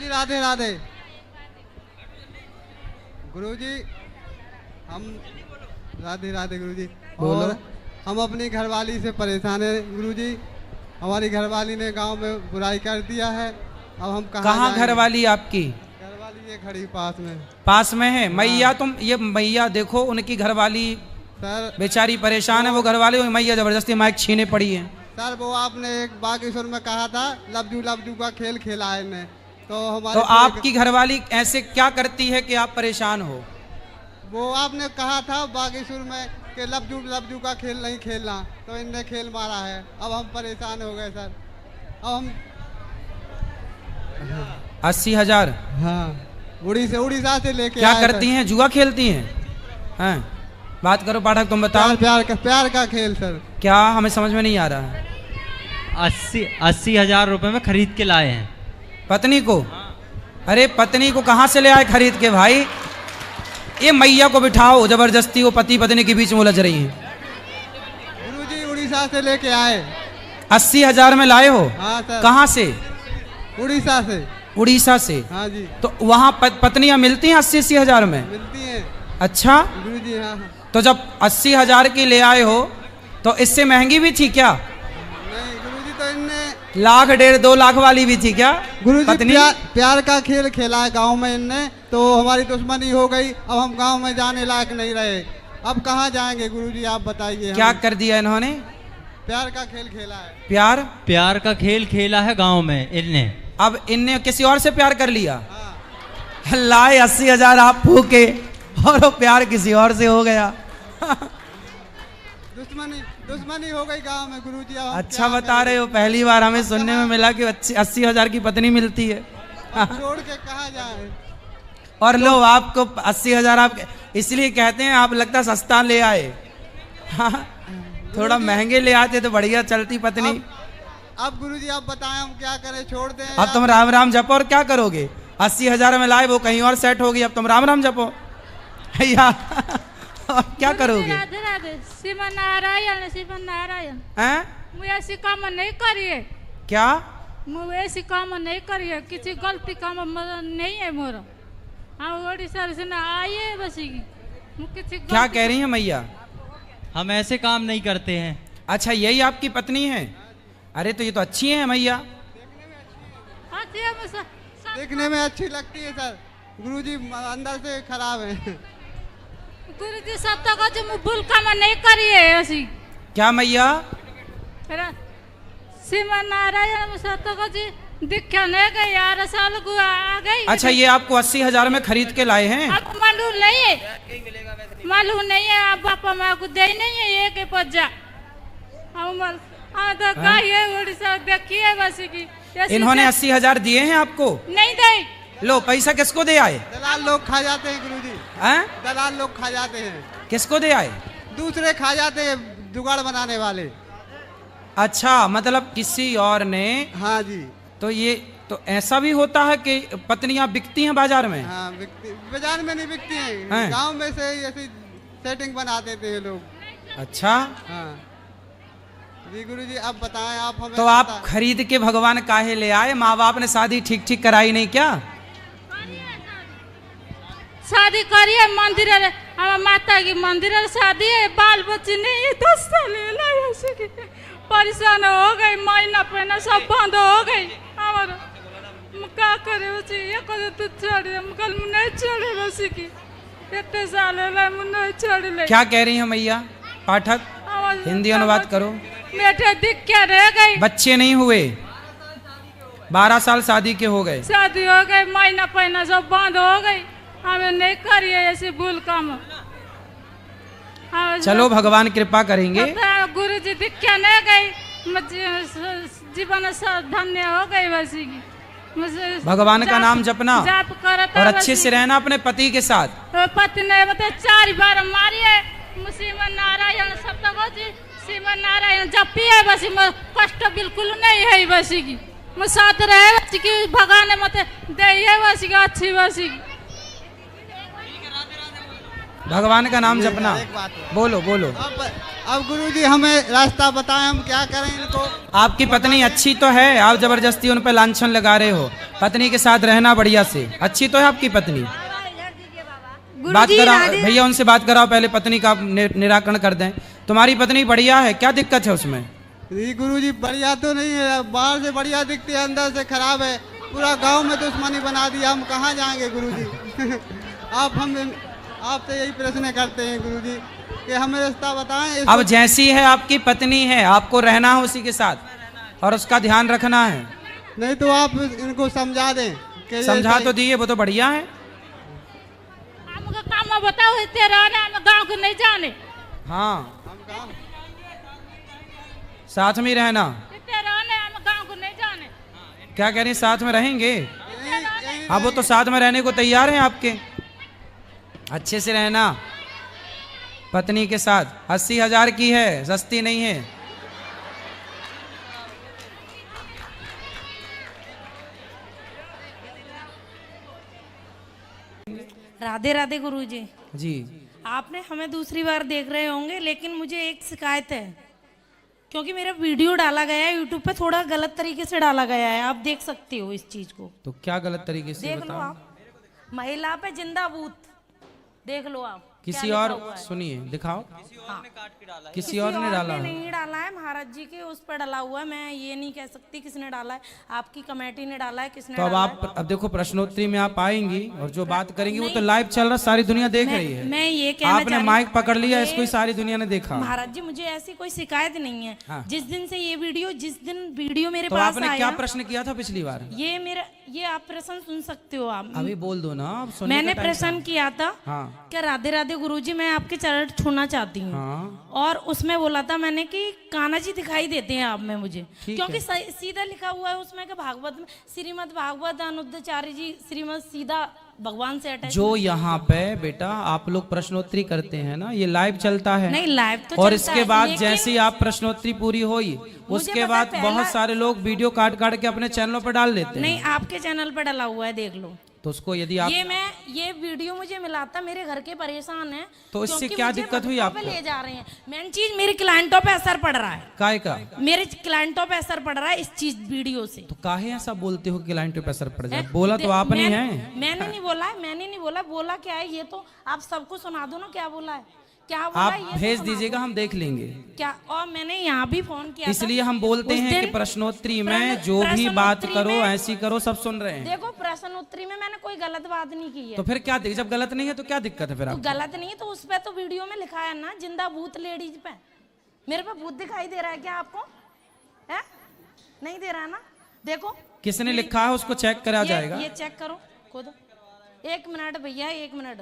गुरुजी राधे राधे। गुरुजी हम राधे राधे गुरुजी। बोलो। और हम अपनी घरवाली से परेशान है गुरुजी। हमारी घरवाली ने गांव में बुराई कर दिया है। अब हम कहाँ घरवाली आपकी? घरवाली ये खड़ी पास में है। मैया तुम ये मैया देखो, उनकी घरवाली सर बेचारी परेशान है। वो घरवाली मैया जबरदस्ती माइक छीने पड़ी है। सर वो आपने एक बागेश्वर में कहा था लबजू का खेल खेला है इन्हें, तो हमारे तो आपकी घरवाली ऐसे क्या करती है कि आप परेशान हो? वो आपने कहा था बागेश्वर में कि लबजू का खेल नहीं खेलना, तो इनने खेल मारा है। अब हम परेशान हो गए सर। अब हम 80,000। हाँ उड़ीसा से लेके क्या आए करती हैं? जुआ खेलती हैं? हैं? बात करो पाठक, तुम बताओ। प्यार का खेल सर। क्या? हमें समझ में नहीं आ रहा है। 80,000 रुपए में खरीद के लाए हैं पत्नी को। अरे पत्नी को कहाँ से ले आए खरीद के भाई? ये मैया को बिठाओ जबरदस्ती, वो पति पत्नी के बीच में उलझ रही हैं। गुरुजी उड़ीसा से लेके आए। 80,000 में लाए हो? हाँ सर। कहाँ से? उड़ीसा से। उड़ीसा से? हाँ जी। तो वहाँ पत्नियां मिलती हैं 80,000 में? मिलती हैं। अच्छा गुरुजी हाँ। तो जब 80,000 की ले आए हो तो इससे महंगी भी थी क्या? नहीं गुरुजी, तो इनने 1,00,000 1.5 2 लाख वाली भी थी क्या गुरुजी? पत्नी? प्यार का खेल खेला है गांव में इनने, तो हमारी दुश्मनी हो गई। अब हम गांव में जाने लायक नहीं रहे। अब कहाँ जाएंगे गुरुजी, आप बताइए। क्या कर दिया इन्होंने? प्यार का खेल खेला है। प्यार का खेल खेला है गांव में इनने। अब इनने किसी और से प्यार कर लिया। हाँ। लाए 80,000 आप फूके और वो प्यार किसी और से हो गया। दुश्मनी हो गई गांव में गुरुजी। अच्छा बता रहे हो, पहली बार हमें सुनने में मिला कि 80,000 की पत्नी मिलती है। छोड़ के कहाँ जाए। और लो आपको 80,000 आप इसलिए कहते हैं, आप लगता सस्ता ले आए। थोड़ा महंगे ले आते तो बढ़िया चलती पत्नी। अब गुरुजी आप बताएं हम क्या करें, छोड़ दें? अब तुम राम राम जपो और क्या करोगे? 80,000 में लाए, वो कहीं और सेट होगी, अब तुम राम राम जपो या और क्या करोगे? राधे राधे। श्रीमन नारायण श्रीमन नारायण। हैं? मुझे ऐसी काम नहीं करिए। क्या? मुझे ऐसी काम नहीं करिए, किसी गलती काम नहीं है मोरा। हाँ ओडिशा से ना आइए बस किसी। क्या कह रही हैं मैया? हम ऐसे काम नहीं करते हैं। अच्छा यही आपकी पत्नी है? अरे तो ये तो अच्छी है मैया। देखने में अच्छी लगती है सर, गुरुजी अंदर से खराब है। गुरुजी सब तो भूल काम नहीं करिए ऐसी। क्या मैया? श्रीमन नारायण सत्य जी दिखा नहीं गई यार, साल को आ गई। अच्छा ये आपको 80,000 में खरीद के लाए हैं? अब मालूम नहीं है, मालूम नहीं है। आप पापा माँ को दे नहीं है ये के पज्जा। तो है उड़ीसा देखिए बस की। इन्होंने 80,000 दिए हैं आपको? नहीं दे। लो पैसा किसको दे आए? दलाल लोग खा जाते हैं गुरुजी। हैं? दलाल लोग खा जाते हैं। किसको दे आए? दूसरे खा जाते हैं, जुगाड़ बनाने वाले। अच्छा मतलब किसी और ने। हाँ जी। तो ये तो ऐसा भी होता है कि पत्नियां बिकती हैं बाजार में? हाँ बाजार में नहीं बिकती हैं, गांव में से ऐसी सेटिंग बना देते हैं लोग। अच्छा हाँ जी गुरुजी अब बताएं आप हमें। तो आप खरीद के भगवान काहे ले आए? माँ बाप ने शादी ठीक ठीक कराई नहीं क्या? शादी करिए मंदिर, हमारे माता की मंदिर शादी है, बाल बच्चे नहीं है। 10 साल परेशान हो गई, महीना पहना सब बंद हो गई हमारा। क्या करे उसी ये करे तो छोड़ कल नहीं छोड़े उसी की इतने साल नहीं छोड़। क्या कह रही हैं मैया? पाठक हिंदी अनुवाद करो। बेटे दिख क्या रह गई, बच्चे नहीं हुए, 12 साल शादी के हो गए। शादी हो गई, महीना पहना सब बंद हो गई। हमें नहीं करिए ऐसे भूल काम। चलो भगवान कृपा करेंगे। गुरु जी दिख क्या नहीं गई, जीवन धन्य हो गई वैसी की। भगवान का नाम जपना और अच्छे से रहना अपने पति के साथ। पति ने मतलब 4 बार मारी है। श्रीमन नारायण सप्तकों श्रीमन नारायण जपी है बस, कष्ट बिल्कुल नहीं है बस की। साथ रहे बस की भगवान मत दे बस की अच्छी बस की। भगवान का नाम जपना। बोलो बोलो। अब गुरुजी हमें रास्ता बताएं, हम क्या करें इनको। आपकी पत्नी अच्छी तो है, आप जबरदस्ती उन पर लांछन लगा रहे हो। पत्नी के साथ रहना बढ़िया से, अच्छी तो है आपकी पत्नी। बात कराओ भैया, उनसे बात कराओ पहले, पत्नी का निराकरण कर दें। तुम्हारी पत्नी बढ़िया है, क्या दिक्कत है उसमें? जी गुरुजी बढ़िया तो नहीं है, बाहर से बढ़िया दिखती है, अंदर से खराब है। पूरा गांव में दुश्मनी बना दिया, हम कहाँ जाएंगे गुरुजी। आपसे यही प्रश्न करते हैं गुरुजी कि हमें रास्ता बताएं। अब जैसी है आपकी पत्नी है, आपको रहना है उसी के साथ और उसका ध्यान रखना है। नहीं तो आप इनको समझा दें कि समझा तो दिए, वो तो बढ़िया है। हमको काम बताओ, तेरा हम गांव को नहीं जाने। हाँ, साथ में ही रहना। तेरा हम गांव को नहीं जाने। क्या कह रही, साथ में रहेंगे? अब वो तो साथ में रहने को तैयार हैं आपके। अच्छे से रहना पत्नी के साथ। 80,000 की है, सस्ती नहीं है। राधे राधे गुरुजी। जी, आपने हमें दूसरी बार देख रहे होंगे, लेकिन मुझे एक शिकायत है, क्योंकि मेरा वीडियो डाला गया है यूट्यूब पे, थोड़ा गलत तरीके से डाला गया है। आप देख सकते हो इस चीज को। तो क्या गलत तरीके से देख लो बताओ? आप, महिला पे जिंदा बूथ देख लो आप। किसी क्या और लिखा हुआ है? सुनिए, दिखाओ। हाँ। किसी और ने डाला है। नहीं डाला है, महाराज जी के उस पर डाला हुआ है। मैं ये नहीं कह सकती किसने डाला है, आपकी कमेटी ने डाला है, किसने तो अब डाला आप अब देखो, प्रश्नोत्तरी में आप आएंगी और जो बात करेंगी वो तो लाइव चल रहा, सारी दुनिया देख रही है। मैं ये कहना आपने चाह रही माइक हूँ, पकड़ लिया, ये- इसको ही सारी दुनिया ने देखा। महाराज जी मुझे ऐसी कोई शिकायत नहीं है। हाँ। जिस दिन से ये वीडियो, जिस दिन वीडियो मेरे तो पास आपने आया, क्या प्रश्न किया था पिछली बार? ये आप प्रश्न सुन सकते हो आप। अभी बोल दो ना, अब सुनने मैंने का टाइम प्रश्न किया था हाँ। कि राधे राधे गुरुजी मैं आपके चरण छूना चाहती हूँ। हाँ। और उसमें बोला था मैंने कि कान्हा जी दिखाई देते हैं आप में मुझे, ठीक क्योंकि सीधा लिखा हुआ है उसमें कि भागवत में श्रीमद् भागवत अनुद्धाचार्य जी श्रीमद् सीधा भगवान से अटैच। जो यहाँ पे बेटा आप लोग प्रश्नोत्तरी करते हैं ना, ये लाइव चलता है। नहीं, लाइव तो और चलता इसके है, बाद लेकिन जैसे ही आप प्रश्नोत्तरी पूरी हुई, उसके पता बाद पहला- बहुत सारे लोग वीडियो काट काट के अपने चैनलों पर डाल देते हैं। नहीं, आपके चैनल पर डाला हुआ है, देख लो। तो उसको यदि आप ये वीडियो मुझे मिला था, मेरे घर के परेशान हैं, तो इससे क्योंकि क्या मुझे दिक्कत हुई मधुपुर पे आपको? ले जा रहे हैं। मेन चीज मेरे क्लाइंटों पे असर पड़ रहा है। काय का? मेरे क्लाइंटों पे असर पड़ रहा है इस चीज वीडियो से। तो काहे ऐसा बोलते हो कि क्लाइंट पे असर पड़ जाए? बोला तो आपने ही है। मैंने नहीं बोला है, मैंने नहीं बोला। बोला क्या है ये तो आप सबको सुना दो ना, क्या बोला है, क्या बोला आप है, ये तो भेज सुना दीजिएगा, दो। हम देख लेंगे। क्या, और मैंने यहाँ भी फोन किया था। इसलिए हम बोलते उस हैं कि दिन प्रश्नोत्तरी में जो भी बात करो, ऐसी करो, सब सुन रहे हैं। देखो, प्रश्नोत्तरी में मैंने कोई गलत बात नहीं की है। तो फिर क्या, जब गलत नहीं है तो क्या दिक्कत है फिर तो आपको? गलत नहीं है तो उस पे तो वीडियो में लिखा है ना, जिंदा भूत लेडीज पे। मेरे पे भूत दिखाई दे रहा है क्या आपको? है? नहीं दे रहा है ना? देखो किसने लिखा है उसको चेक करा जाएगा। ये चेक करो खुद। 1 मिनट भैया, 1 मिनट,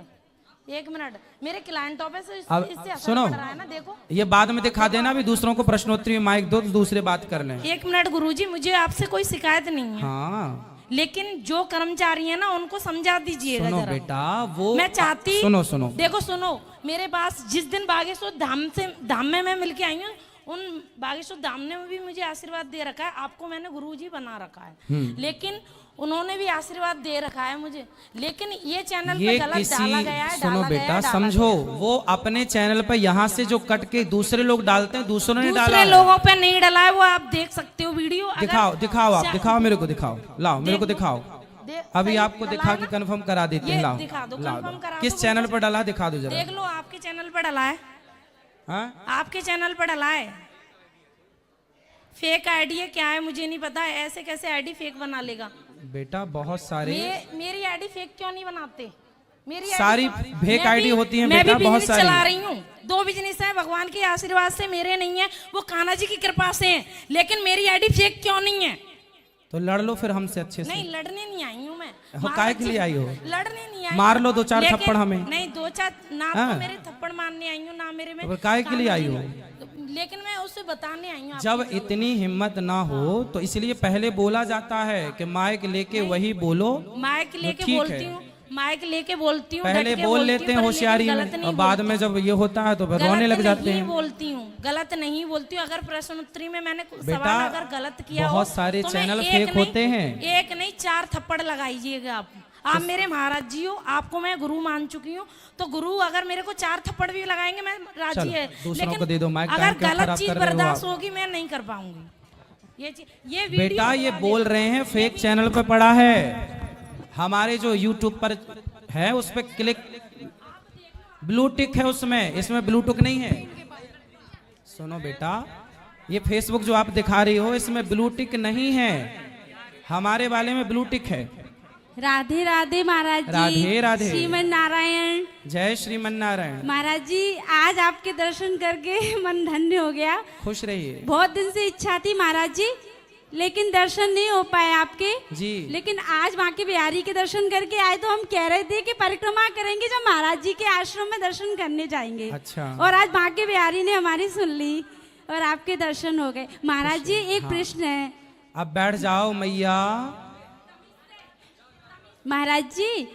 1 मिनट। मेरे क्लाइंटों पे से अब इससे असर सुनो, पड़ रहा है ना, देखो। ये बाद में दिखा देना, भी दूसरों को प्रश्नोत्तरी में माइक दो तो दूसरे बात कर लें। 1 मिनट गुरुजी, मुझे आपसे कोई शिकायत नहीं है, हाँ लेकिन जो कर्मचारी है ना उनको समझा दीजिएगा सुनो जरा। बेटा, वो मैं चाहती, सुनो देखो सुनो, मेरे पास जिस दिन बागेश्वर धाम में मैं मिलके आई हूँ, उन बागेश्वर धाम ने भी मुझे आशीर्वाद दे रखा है। आपको मैंने गुरुजी बना रखा है, लेकिन उन्होंने भी आशीर्वाद दे रखा है मुझे। लेकिन ये चैनल पे गलत डाला गया है। सुनो बेटा, समझो, वो अपने चैनल पर यहाँ से जो कट के दूसरे लोग डालते हैं, दूसरों ने डाला दूसरे है। लोगों पे नहीं डाला है, वो आप देख सकते हो वीडियो। दिखाओ आप दिखाओ, मेरे को दिखाओ, लाओ मेरे को दिखाओ। अभी आपको दिखा के कंफर्म करा देते हैं। लाओ दिखा दो, लाओ, कंफर्म करा दो। किस चैनल पर डाला है दिखा दो जरा। देख लो, आपके चैनल पर डाला है। हाँ? आपके चैनल पर डाला है। फेक आईडी है, क्या है मुझे नहीं पता। ऐसे कैसे आईडी फेक बना लेगा बेटा? बहुत सारे मेरी आईडी फेक क्यों नहीं बनाते? मेरी सारी फेक आईडी होती है मैं बेटा, भी बहुत बिजनेस सारी चला रही हूँ। 2 बिजनेस है, भगवान के आशीर्वाद से, मेरे नहीं है, वो कान्हा जी की कृपा से है। लेकिन मेरी आईडी फेक क्यों नहीं है? तो लड़ लो फिर हमसे अच्छे से। नहीं, लड़ने नहीं आई हूँ मैं। काहे के लिए आई हो? लड़ने नहीं आई। मार लो 2-4 लेकिन- थप्पड़ हमें। नहीं, 2-4 ना हाँ। तो मेरे थप्पड़ मारने आई हूँ, ना मेरे में। तो काहे के लिए आई हो? लेकिन मैं उससे बताने आई हूँ। जब इतनी हिम्मत ना हो तो इसलिए पहले बोला जाता है कि माइक लेके वही बोलो। माइक लेके ठीक बोलती है। हूँ, माइक लेके बोलती हूँ, पहले डट के बोल बोलती लेते हूँ, हैं पर होशियारी लेकिन में, गलत नहीं और बाद बोलती में जब ये होता है तो फिर हूँ। रोने लग गलत जाते नहीं हैं। बोलती हूँ, गलत नहीं बोलती हूँ। अगर प्रश्नोत्तरी में मैंने बेटा, सवाल अगर गलत किया हो, बहुत सारे तो मैं चैनल एक फेक नहीं- होते हैं। 1 नहीं 4 थप्पड़ लगाइएगा आप। आप मेरे महाराज जी हो, आपको मैं गुरु मान चुकी हूँ, तो गुरु अगर मेरे को 4 थप्पड़ भी लगाएंगे मैं राजी है, दूसरों को दे दो माइक, अगर टाइम क्या गलत खराब चीज कर रहे हो बर्दाश्त आप? होगी मैं नहीं कर पाऊंगी। ये बेटा ये बोल रहे हैं फेक चैनल पे पड़ा है, हमारे जो यूट्यूब पर है उस पे क्लिक, ब्लूटिक है उसमें, इसमें ब्लूटुक नहीं है। सुनो बेटा, ये फेसबुक जो आप दिखा रही हो इसमें ब्लूटिक नहीं है, हमारे वाले में ब्लूटिक है। राधे राधे महाराज जी। राधे राधे। श्रीमन नारायण। जय श्रीमन नारायण। महाराज जी आज आपके दर्शन करके मन धन्य हो गया। खुश रहिए। बहुत दिन से इच्छा थी महाराज जी, लेकिन दर्शन नहीं हो पाए आपके जी। लेकिन आज माँ के बिहारी के दर्शन करके आए तो हम कह रहे थे कि परिक्रमा करेंगे जो महाराज जी के आश्रम में दर्शन करने जाएंगे। अच्छा। और आज माँ के बिहारी ने हमारी सुन ली और आपके दर्शन हो गए। महाराज जी एक प्रश्न है। अब बैठ जाओ मैया। महाराज जी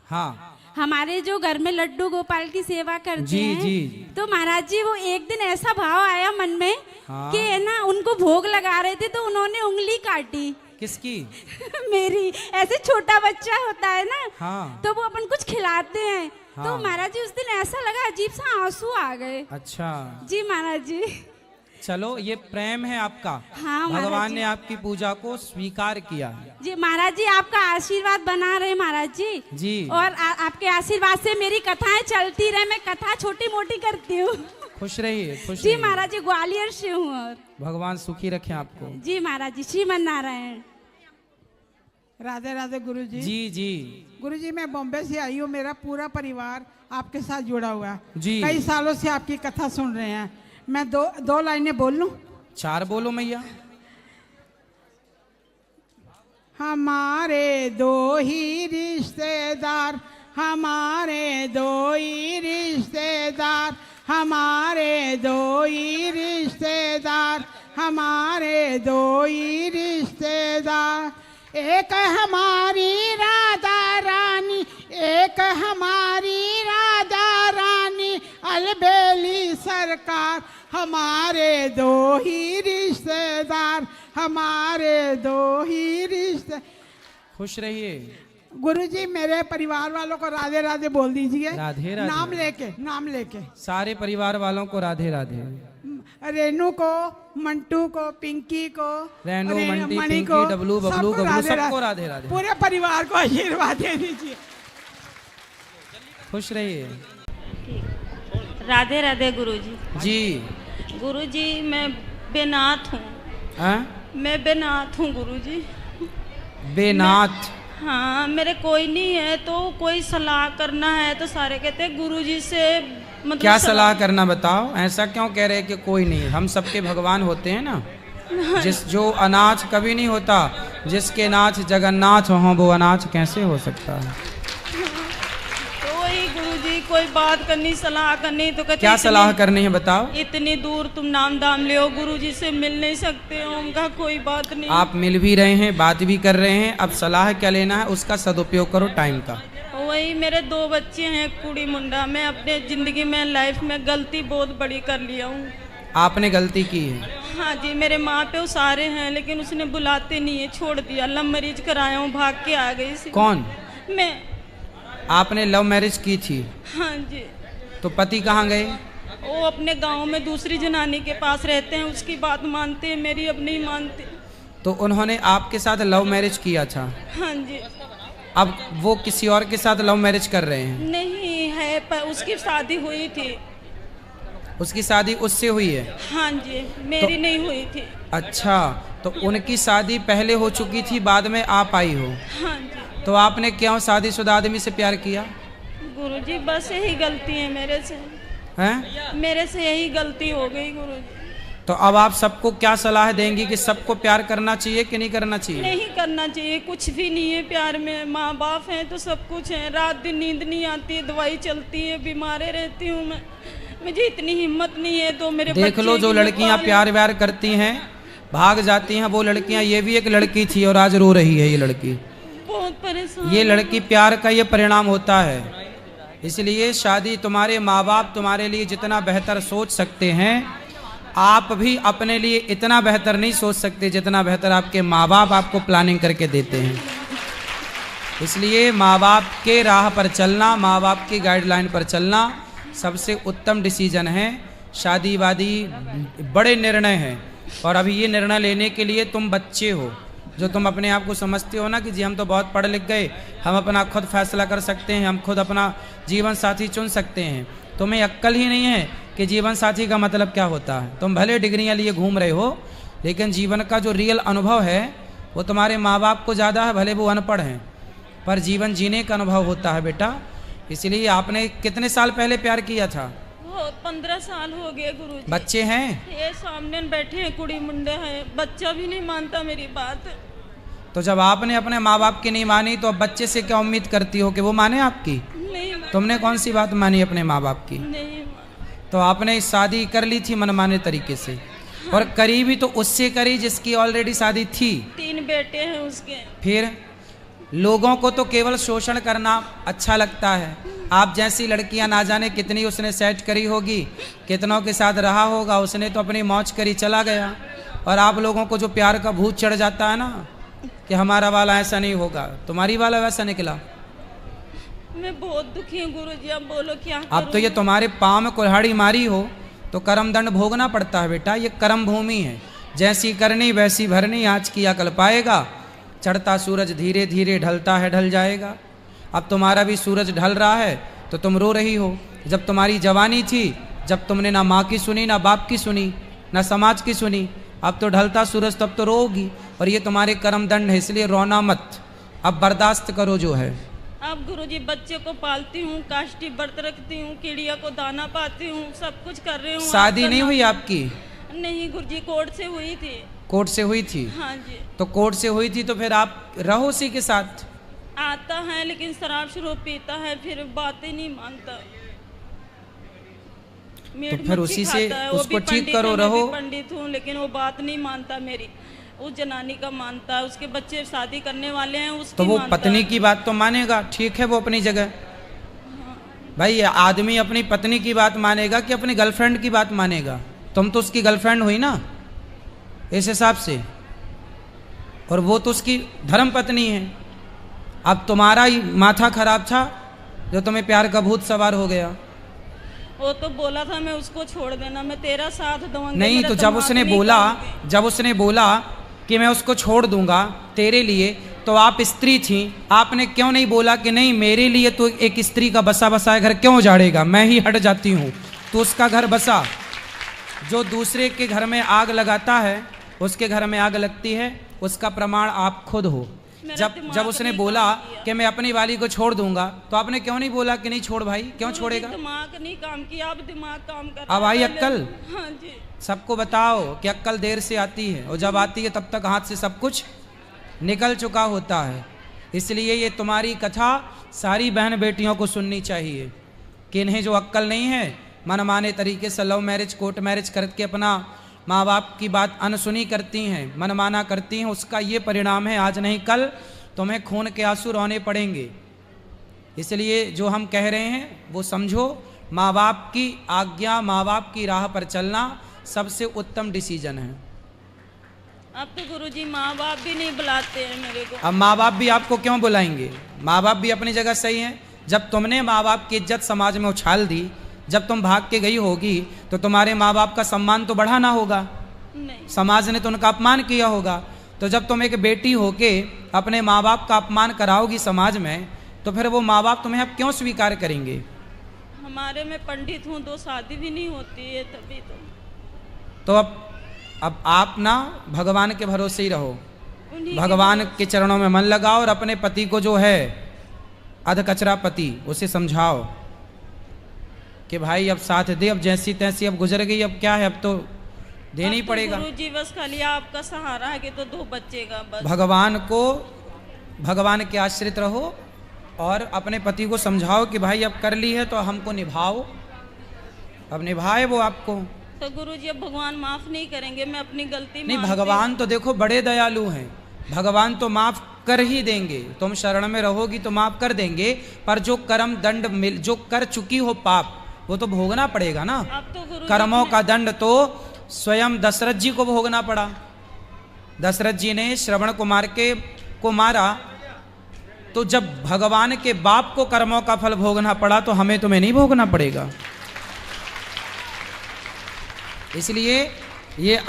हाँ हमारे जो घर में लड्डू गोपाल की सेवा करते जी, हैं जी। तो महाराज जी वो एक दिन ऐसा भाव आया मन में हाँ। कि है ना उनको भोग लगा रहे थे तो उन्होंने उंगली काटी। किसकी? मेरी। ऐसे छोटा बच्चा होता है ना हाँ। तो वो अपन कुछ खिलाते हैं हाँ। तो महाराज जी उस दिन ऐसा लगा अजीब सा आंसू आ गए। अच्छा जी महाराज जी। चलो ये प्रेम है आपका। हाँ, महाराज भगवान जी। ने आपकी पूजा को स्वीकार किया है। जी महाराज जी आपका आशीर्वाद बना रहे महाराज जी। जी। और आपके आशीर्वाद से मेरी कथाएं चलती रहे। मैं कथा छोटी मोटी करती हूँ। खुश रहिए, खुश जी रहिए। महाराज जी ग्वालियर से हूँ। और भगवान सुखी रखे आपको। जी महाराज जी। श्रीमन नारायण। राधे राधे गुरु जी। जी जी। गुरु जी मैं बॉम्बे से आई हूँ, मेरा पूरा परिवार आपके साथ जुड़ा हुआ है। जी। कई सालों से आपकी कथा सुन रहे हैं। मैं दो लाइनें बोल लूं? 4 बोलो मैया। हमारे 2 ही रिश्तेदार, हमारे 2 ही रिश्तेदार, हमारे 2 ही रिश्तेदार, हमारे 2 ही रिश्तेदार। एक हमारी राधा रानी, एक हमारी राधा रानी, अलबेली सरकार। हमारे 2 ही रिश्तेदार, हमारे 2 ही रिश्ते। खुश रहिए। गुरु जी मेरे परिवार वालों को राधे राधे बोल दीजिए। राधे राधे। नाम लेके सारे परिवार वालों को राधे राधे। रेनू को, मंटू को, पिंकी को, रेनू, मंटी, मणि पिंकी, को, डबलू, बबलू, सबको गबलू, राधे सबको राधे। राधे राधे। पूरे परिवार को आशीर्वाद दे दीजिए। खुश रहिए। राधे राधे गुरुजी। जी। गुरुजी मैं बेनाथ हूँ। हाँ? मैं बेनाथ हूँ गुरुजी। बेनाथ। हाँ मेरे कोई नहीं है तो कोई सलाह करना है तो सारे कहते हैं गुरुजी से मतलब क्या सलाह करना बताओ? ऐसा क्यों कह रहे कि कोई नहीं? हम सबके भगवान होते हैं ना। जो अनाथ कभी नहीं होता, जिसके नाथ जगन्नाथ हो वो अनाथ कैसे हो सकता है? तो वही गुरुजी कोई बात करनी, सलाह करनी तो कहते क्या सलाह करनी है बताओ? इतनी दूर तुम नाम दाम ले हो, गुरुजी से मिल नहीं सकते हो। उनका कोई बात नहीं। आप मिल भी रहे हैं, बात भी कर रहे हैं, अब सलाह क्या लेना है उसका सदुपयोग करो टाइम का। वही मेरे 2 बच्चे हैं कुड़ी मुंडा। मैं अपने जिंदगी में लाइफ में गलती बहुत बड़ी कर लिया हूँ। आपने गलती की है? हाँ जी मेरे माँ पे सारे हैं लेकिन उसने बुलाते नहीं है, छोड़ दिया। लव मैरिज कराया हूँ, भाग के आ गई सी। कौन? मैं। आपने लव मैरिज की थी? हाँ जी। तो पति कहाँ गए? वो अपने गांव में दूसरी जनानी के पास रहते हैं, उसकी बात मानते हैं, मेरी अब नहीं मानते। तो उन्होंने आपके साथ लव मैरिज किया था? हाँ जी। अब वो किसी और के साथ लव मैरिज कर रहे हैं? नहीं है पर उसकी शादी हुई थी। उसकी शादी उससे हुई है? हाँ जी मेरी नहीं हुई थी। अच्छा, तो उनकी शादी पहले हो चुकी थी, बाद में आप आई हो? हाँ जी। तो आपने क्यों शादीशुदा आदमी से प्यार किया? गुरुजी बस यही गलती है मेरे से। हैं? मेरे से यही गलती हो गई गुरुजी। तो अब आप सबको क्या सलाह देंगी कि सबको प्यार करना चाहिए कि नहीं करना चाहिए? नहीं करना चाहिए, कुछ भी नहीं है प्यार में। माँ बाप हैं तो सब कुछ है। रात दिन नींद नहीं आती है, दवाई चलती है, बीमारे रहती हूँ मैं। मुझे इतनी हिम्मत नहीं है तो मेरे देख लो जो लड़कियां प्यार व्यार करती हैं भाग जाती हैं, वो लड़कियां, ये भी एक लड़की थी और आज रो रही है ये लड़की। बहुत परेशान। ये लड़की प्यार का ये परिणाम होता है। इसलिए शादी तुम्हारे माँ बाप तुम्हारे लिए जितना बेहतर सोच सकते हैं, आप भी अपने लिए इतना बेहतर नहीं सोच सकते जितना बेहतर आपके माँ बाप आपको प्लानिंग करके देते हैं। इसलिए माँ बाप के राह पर चलना, माँ बाप की गाइडलाइन पर चलना सबसे उत्तम डिसीजन है। शादी वादी बड़े निर्णय हैं, और अभी ये निर्णय लेने के लिए तुम बच्चे हो, जो तुम अपने आप को समझते हो ना कि जी हम तो बहुत पढ़ लिख गए, हम अपना खुद फैसला कर सकते हैं, हम खुद अपना जीवन साथी चुन सकते हैं। तुम्हें अक्ल ही नहीं है कि जीवन साथी का मतलब क्या होता है। तुम भले डिग्रियां लिए घूम रहे हो, लेकिन जीवन का जो रियल अनुभव है वो तुम्हारे माँ बाप को ज़्यादा है, भले वो अनपढ़ हैं, पर जीवन जीने का अनुभव होता है बेटा। इसलिए आपने कितने साल पहले प्यार किया था? 15 साल हो गए गुरुजी। बच्चे हैं? ये सामने बैठे हैं, कुड़ी मुंडे हैं, बच्चा भी नहीं मानता मेरी बात। तो जब आपने अपने माँ बाप की नहीं मानी तो अब बच्चे से क्या उम्मीद करती हो कि वो माने आपकी? नहीं, तुमने कौन सी बात मानी अपने माँ बाप की? नहीं। तो आपने शादी कर ली थी मनमाने तरीके से, और करी भी तो उससे करी जिसकी ऑलरेडी शादी थी। 3 बेटे हैं उसके। फिर लोगों को तो केवल शोषण करना अच्छा लगता है। आप जैसी लड़कियां ना जाने कितनी उसने सेट करी होगी, कितनों के साथ रहा होगा, उसने तो अपनी मौज करी चला गया। और आप लोगों को जो प्यार का भूत चढ़ जाता है ना कि हमारा वाला ऐसा नहीं होगा, तुम्हारी वाला वैसा निकला। मैं बहुत दुखी हूँ गुरुजी, अब बोलो क्या अब तो ये तुम्हारे पाँव में कुल्हाड़ी मारी हो तो कर्म दंड भोगना पड़ता है बेटा। ये कर्म भूमि है, जैसी करनी वैसी भरनी, आज किया कल पाएगा। चढ़ता सूरज धीरे धीरे ढलता है, ढल जाएगा। अब तुम्हारा भी सूरज ढल रहा है तो तुम रो रही हो। जब तुम्हारी जवानी थी, जब तुमने ना माँ की सुनी, ना बाप की सुनी, ना समाज की सुनी, अब तो ढलता सूरज, तब तो रोगी। और ये तुम्हारे कर्म दंड है, इसलिए रोना मत, अब बर्दाश्त करो जो है। अब गुरुजी बच्चे को पालती हूँ, काष्टी व्रत रखती हूँ, चिड़िया को दाना पाती हूँ, सब कुछ कर रही हूँ। शादी नहीं हुई आपकी? नहीं गुरुजी, कोर्ट से हुई थी। कोर्ट से हुई थी? हाँ जी। तो कोर्ट से हुई थी तो फिर आप रहो उसी के साथ। आता है लेकिन शराब शरोब पीता है, फिर बातें नहीं मानता। तो फिर उसी से उसको ठीक करो, रहो। पंडित हूँ लेकिन वो बात नहीं मानता मेरी, उस जनानी का मानता है। उसके बच्चे शादी करने वाले हैं, उसकी तो वो मानता पत्नी है। की बात तो मानेगा, ठीक है, वो अपनी जगह। भाई आदमी अपनी पत्नी की बात मानेगा कि अपनी गर्लफ्रेंड की बात मानेगा? तुम तो उसकी गर्लफ्रेंड हुई ना इस हिसाब से, और वो तो उसकी धर्म पत्नी है। अब तुम्हारा ही माथा खराब था जो तुम्हें प्यार का भूत सवार हो गया। वो तो बोला था मैं उसको छोड़ देना, मैं तेरा साथ दूंगा। नहीं, तो जब उसने बोला कि मैं उसको छोड़ दूंगा तेरे लिए, तो आप स्त्री थी, आपने क्यों नहीं बोला कि नहीं मेरे लिए तो एक स्त्री का बसा बसाया घर क्यों उजाड़ेगा, मैं ही हट जाती हूँ। तो उसका घर बसा। जो दूसरे के घर में आग लगाता है उसके घर में आग लगती है, उसका प्रमाण आप खुद हो। जब उसने बोला कि मैं अपनी वाली को छोड़ दूंगा, तो आपने क्यों नहीं बोला कि नहीं छोड़ भाई, क्यों छोड़ेगा? दिमाग नहीं काम किया, अब दिमाग काम कर। अब आई अक्ल? हाँ जी। सबको बताओ कि अक्ल देर से आती है, और जब आती है तब तक हाथ से सब कुछ निकल चुका होता है। इसलिए ये तुम्हारी कथा सारी बहन बेटियों को सुननी चाहिए कि इन्हें जो अक्ल नहीं है, मनमाने तरीके से लव मैरिज, कोर्ट मैरिज करके अपना माँ बाप की बात अनसुनी करती हैं, मनमाना करती हैं, उसका ये परिणाम है आज नहीं कल तुम्हें खून के आंसू रोने पड़ेंगे। इसलिए जो हम कह रहे हैं वो समझो, माँ बाप की आज्ञा, माँ बाप की राह पर चलना सबसे उत्तम डिसीजन है। अब तो गुरुजी माँ बाप भी नहीं बुलाते हैं मेरे को। अब माँ बाप भी आपको क्यों बुलाएंगे? माँ बाप भी अपनी जगह सही हैं। जब तुमने माँ बाप की इज्जत समाज में उछाल दी, जब तुम भाग के गई होगी, तो तुम्हारे माँ बाप का सम्मान तो बढ़ा ना होगा? नहीं। समाज ने तो उनका अपमान किया होगा। तो जब तुम एक बेटी होके अपने माँ बाप का अपमान कराओगी समाज में, तो फिर वो माँ बाप तुम्हें अब क्यों स्वीकार करेंगे? हमारे में पंडित हूँ, 2 शादी भी नहीं होती है तभी तो अब आप ना भगवान के भरोसे ही रहो, भगवान के चरणों में मन लगाओ, और अपने पति को जो है अध कचरा पति, उसे समझाओ कि भाई अब साथ दे, अब जैसी तैसी अब गुजर गई, अब क्या है, अब तो देना ही पड़ेगा। गुरुजी बस खाली आपका सहारा है कि तो 2 बच्चे का बस। भगवान के आश्रित रहो, और अपने पति को समझाओ कि भाई अब कर ली है तो हमको निभाओ, अब निभाए वो आपको। तो गुरुजी अब भगवान माफ नहीं करेंगे? मैं अपनी गलती नहीं, भगवान तो देखो बड़े दयालु हैं, भगवान तो माफ कर ही देंगे। तुम शरण में रहोगी तो माफ कर देंगे, पर जो कर्म दंड जो कर चुकी हो पाप, वो तो भोगना पड़ेगा ना। तो कर्मों का दंड तो स्वयं दशरथ जी को भोगना पड़ा। दशरथ जी ने श्रवण कुमार को मारा, तो जब भगवान के बाप को कर्मों का फल भोगना पड़ा तो हमें तुम्हें नहीं भोगना पड़ेगा। इसलिए ये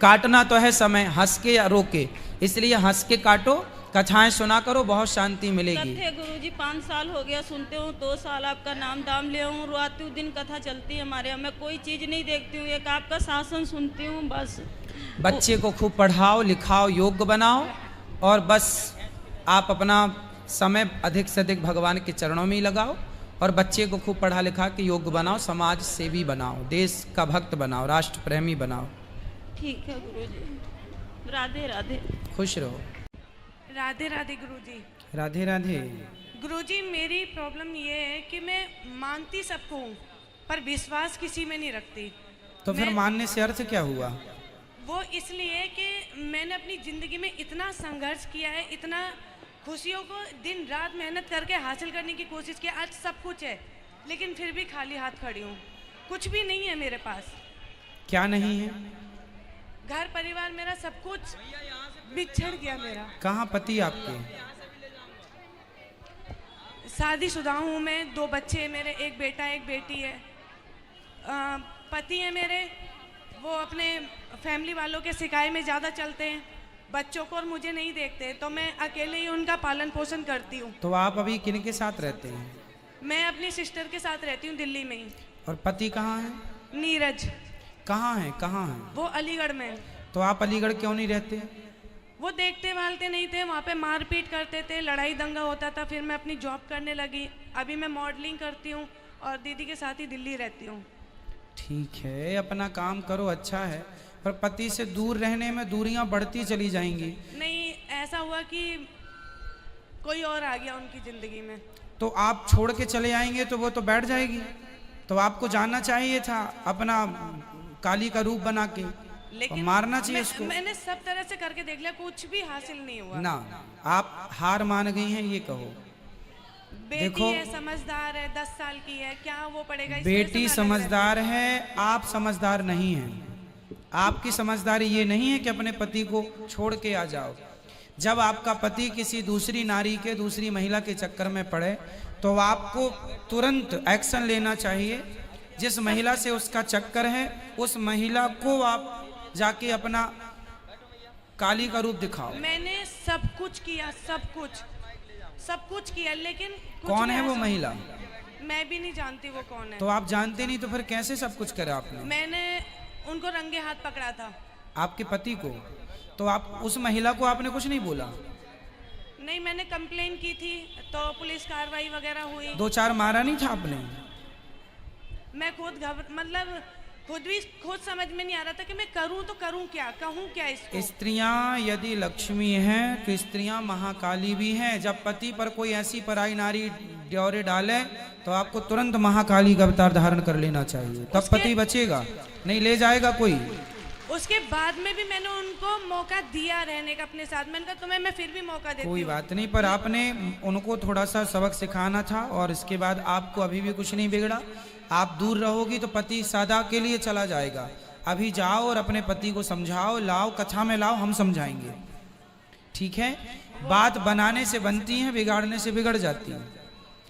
काटना तो है समय, हंस के या रो के, इसलिए हंस के काटो, कथाएं सुना करो, बहुत शांति मिलेगी। कथे गुरुजी 5 साल हो गया सुनते हूँ, 2 साल आपका नाम दाम ले हूँ, रोती हूँ, दिन कथा चलती है हमारे यहाँ, मैं कोई चीज़ नहीं देखती हूँ, एक आपका शासन सुनती हूँ बस। बच्चे को खूब पढ़ाओ लिखाओ, योग्य बनाओ, और बस आप अपना समय अधिक से अधिक भगवान के चरणों में ही लगाओ, और बच्चे को खूब पढ़ा लिखा के योग्य बनाओ, समाज सेवी बनाओ, देश का भक्त बनाओ, राष्ट्र प्रेमी बनाओ। ठीक है गुरुजी, राधे राधे। खुश रहो। राधे राधे गुरुजी। राधे राधे। गुरुजी मेरी प्रॉब्लम ये है कि मैं मानती सबको हूँ पर विश्वास किसी में नहीं रखती। तो फिर मानने से अर्थ क्या हुआ? वो इसलिए कि मैंने अपनी ज़िंदगी में इतना संघर्ष किया है, इतना खुशियों को दिन रात मेहनत करके हासिल करने की कोशिश की, आज सब कुछ है लेकिन फिर भी खाली हाथ खड़ी हूँ, कुछ भी नहीं है मेरे पास। क्या नहीं है? घर परिवार मेरा सब कुछ बिछड़ गया मेरा। कहाँ पति आपके? शादीशुदा हूँ मैं, 2 बच्चे हैं मेरे, एक बेटा एक बेटी है। पति है मेरे, वो अपने फैमिली वालों के सिकाए में ज़्यादा चलते हैं, बच्चों को और मुझे नहीं देखते, तो मैं अकेले ही उनका पालन पोषण करती हूँ। तो आप अभी किन के साथ रहते हैं? मैं अपनी सिस्टर के साथ रहती हूँ दिल्ली में ही। और पति कहाँ है? नीरज। कहाँ है? कहाँ है? वो अलीगढ़ में। तो आप अलीगढ़ क्यों नहीं रहते? वो देखते भालते नहीं थे, वहाँ पे मारपीट करते थे, लड़ाई दंगा होता था, फिर मैं अपनी जॉब करने लगी, अभी मैं मॉडलिंग करती हूँ और दीदी के साथ ही दिल्ली रहती हूँ। ठीक है, अपना काम करो, अच्छा है, पर पति से दूर रहने में दूरियां बढ़ती चली जाएंगी। नहीं, ऐसा हुआ कि कोई और आ गया उनकी जिंदगी में। तो आप छोड़ के चले आएंगे तो वो तो बैठ जाएगी, तो आपको जाना चाहिए था अपना काली का रूप बना के, लेकिन मारना चाहिए उसको। मैंने सब तरह से करके देख लिया, कुछ भी हासिल नहीं हुआ ना। आप हार मान गई हैं, ये कहो। बेटी है, समझदार है, 10 साल की है, क्या वो पड़ेगा? बेटी समझदार है, आप समझदार नहीं हैं। आपकी समझदारी ये नहीं है कि अपने पति को छोड़ के आ जाओ। जब आपका पति किसी दूसरी नारी के, दूसरी महिला के चक्कर में पड़े तो आपको तुरंत एक्शन लेना चाहिए। जिस महिला से उसका चक्कर है उस महिला को आप जाके अपना काली का रूप दिखाओ। मैंने सब कुछ किया, सब कुछ किया, लेकिन कौन है वो महिला? मैं भी नहीं जानती वो कौन है। तो आप जानते नहीं तो फिर कैसे सब कुछ करा आपने? मैंने उनको रंगे हाथ पकड़ा था। आपके पति को? तो आप उस महिला को आपने कुछ नहीं बोला? नहीं, मैंने कंप्लेन की थी तो पुलिस कार्रवाई वगैरह हुई। 2-4 मारा नहीं था आपने? मैं खुद समझ में नहीं आ रहा था कि मैं करूं तो करूं क्या, कहूं क्या इसको। स्त्रियां यदि लक्ष्मी हैं तो स्त्रियां महाकाली भी हैं। जब पति पर कोई ऐसी पराई नारी ड्योरे डाले तो आपको तुरंत महाकाली का अवतार धारण कर लेना चाहिए, तब पति बचेगा, नहीं ले जाएगा कोई। उसके बाद में भी मैंने उनको मौका दिया रहने का अपने साथ। मैंने कहा तुम्हें मैं फिर भी मौका देती हूँ। कोई बात नहीं, पर आपने उनको थोड़ा सा सबक सिखाना था, और इसके बाद आपको अभी भी कुछ नहीं बिगड़ा। आप दूर रहोगी तो पति सदा के लिए चला जाएगा। अभी जाओ और अपने पति को समझाओ, लाओ कथा में लाओ, हम समझाएंगे, ठीक है? बात बनाने से बनती है, बिगाड़ने से बिगड़ जाती है।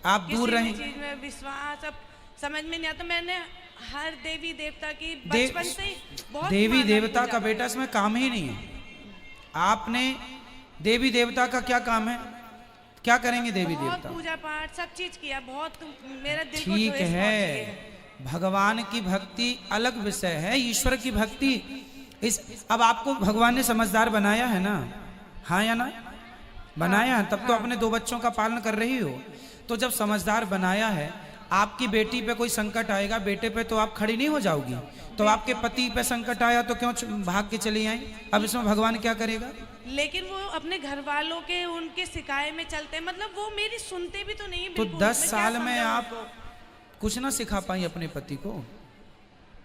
आप दूर रहें। चीज में विश्वास अब समझ में नहीं आता। मैंने हर देवी देवता की बचपन से ही बहुत देवी देवता का बेटा इसमें काम ही नहीं है। आपने देवी देवता का क्या काम है? क्या करेंगे देवी देवता? पूजा पाठ सब चीज किया, बहुत मेरा दिल को ठीक है, भगवान की भक्ति अलग विषय है, ईश्वर की भक्ति अब आपको भगवान ने समझदार बनाया है ना? हाँ या ना? बनाया है, तब तो अपने 2 बच्चों का पालन कर रही हो। तो जब समझदार बनाया है, आपकी बेटी पे कोई संकट आएगा, बेटे पे तो आप खड़ी नहीं हो जाओगी। तो आपके पति पे संकट आया तो क्यों भाग के चली आई? अब इसमें भगवान क्या करेगा? लेकिन वो अपने घर वालों के उनके सिकाए में चलते हैं, मतलब वो मेरी सुनते भी तो नहीं है। तो 10 साल में आप कुछ ना सिखा पाई अपने पति को?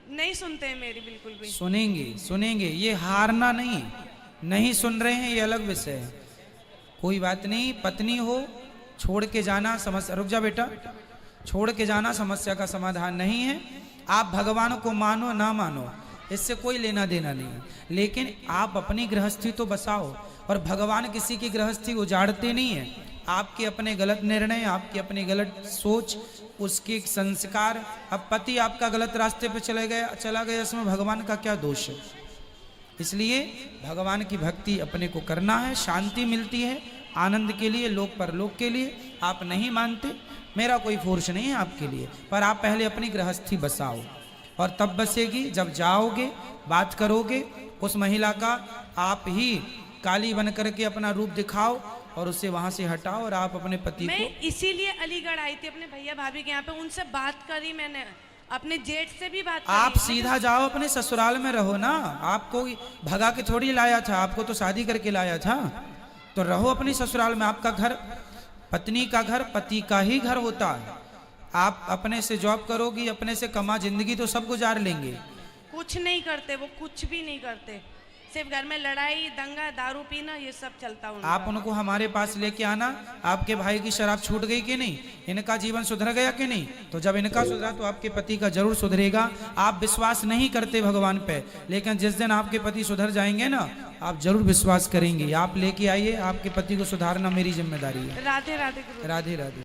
नहीं सुनते हैं मेरी बिल्कुल भी। सुनेंगे, ये हारना नहीं सुन रहे हैं, ये अलग विषय है। कोई बात नहीं, पत्नी हो, छोड़ के जाना समस्या। रुक जा बेटा, छोड़ के जाना समस्या का समाधान नहीं है। आप भगवान को मानो ना मानो, इससे कोई लेना देना नहीं है। लेकिन आप अपनी गृहस्थी तो बसाओ, और भगवान किसी की गृहस्थी उजाड़ते नहीं है। आपके अपने गलत निर्णय, आपकी अपनी गलत सोच, उसके संस्कार, अब पति आपका गलत रास्ते पे चला गया, इसमें भगवान का क्या दोष है। इसलिए भगवान की भक्ति अपने को करना है, शांति मिलती है आनंद के लिए, लोक परलोक के लिए। आप नहीं मानते, मेरा कोई फोर्स नहीं है आपके लिए, पर आप पहले अपनी गृहस्थी बसाओ, और तब बसेगी जब जाओगे, बात करोगे उस महिला का, आप ही काली बन करके अपना रूप दिखाओ और उसे वहां से हटाओ, और आप अपने पति मैं को। इसीलिए अलीगढ़ आई थी अपने भैया भाभी के यहाँ पे, उनसे बात करी मैंने, अपने जेठ से भी बात करी। आप सीधा जाओ, अपने ससुराल में रहो ना, आपको भगा के थोड़ी लाया था, आपको तो शादी करके लाया था, तो रहो अपनी ससुराल में। आपका घर, पत्नी का घर पति का ही घर होता है। आप अपने से जॉब करोगी, अपने से कमा, जिंदगी तो सब गुजार लेंगे। कुछ नहीं करते वो, कुछ भी नहीं करते, सिर्फ घर में लड़ाई दंगा दारू पीना ये सब चलता उनका। आप उनको हमारे पास लेके आना। आपके भाई की शराब छूट गई कि नहीं, इनका जीवन सुधर गया कि नहीं, तो जब इनका सुधरा तो आपके पति का जरूर सुधरेगा। आप विश्वास नहीं करते भगवान पे, लेकिन जिस दिन आपके पति सुधर जाएंगे ना, आप जरूर विश्वास करेंगे। आप लेके आइए, आपके पति को सुधारना मेरी जिम्मेदारी है। राधे राधे गुरु। राधे राधे।